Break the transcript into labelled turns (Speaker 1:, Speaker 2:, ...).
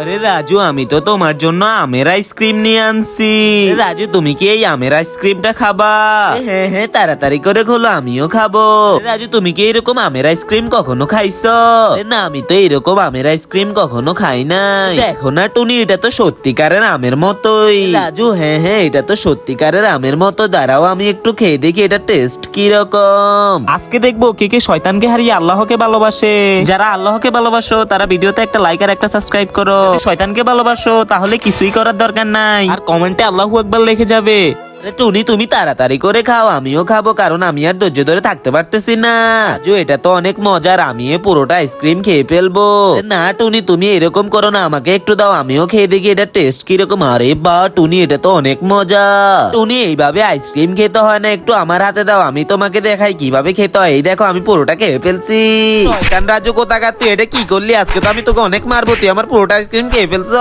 Speaker 1: আরে রাজু, আমি তো তোমার জন্য আমের আইসক্রিম নিয়ে আনছি। রাজু, তুমি কি এই আমের আইসক্রিমটা খাবা? হ্যাঁ হ্যাঁ, তাড়াতাড়ি করে খোলো, আমিও খাবো। রাজু, তুমি কি এরকম আমের আইসক্রিম কখনো খাইছো? না, আমি তো এরকম আমের আইসক্রিম কখনো খাই নাই। দেখো না টুনি, এটা তো সত্যিকারের আমের মতোই। রাজু, হ্যাঁ হ্যাঁ, এটা তো সত্যিকারের আমের মতো। দাঁড়াও, আমি একটু খেয়ে দেখি এটা টেস্ট কি রকম।
Speaker 2: আজকে দেখবো কে কে শয়তানকে হারিয়ে আল্লাহকে ভালোবাসে। যারা আল্লাহকে ভালোবাসো তারা ভিডিওতে একটা লাইক আর একটা সাবস্ক্রাইব করো। যদি শয়তানকে ভালোবাসো তাহলে কিছুই করার দরকার নাই, আর কমেন্টে আল্লাহু আকবার লিখে যাবে।
Speaker 1: আরে টুনি, তুমি তাড়াতাড়ি করে খাও, আমিও খাবো, কারণ আমি আর ধৈর্য ধরে থাকতে পারতেছি না। রাজু, এটা তো অনেক মজার, আমি এ পুরোটা আইসক্রিম খেয়ে ফেলবো। না টুনি, তুমি এরকম করো না, আমাকে একটু দাও, আমিও খেয়ে দেখি এটা টেস্ট কিরকম। আরে বা টুনি, এটা তো অনেক মজা। টুনি, এইভাবে আইসক্রিম খেতে হয় না, একটু আমার হাতে দাও, আমি তোমাকে দেখাই কিভাবে খেতে হয়। এই দেখো, আমি পুরোটা খেয়ে ফেলছি। শয়তান রাজু কোথাকার, তুই এটা কি করলি? আজকে তো আমি তোকে অনেক মারবো, তুই আমার পুরোটা আইসক্রিম খেয়ে ফেলছ।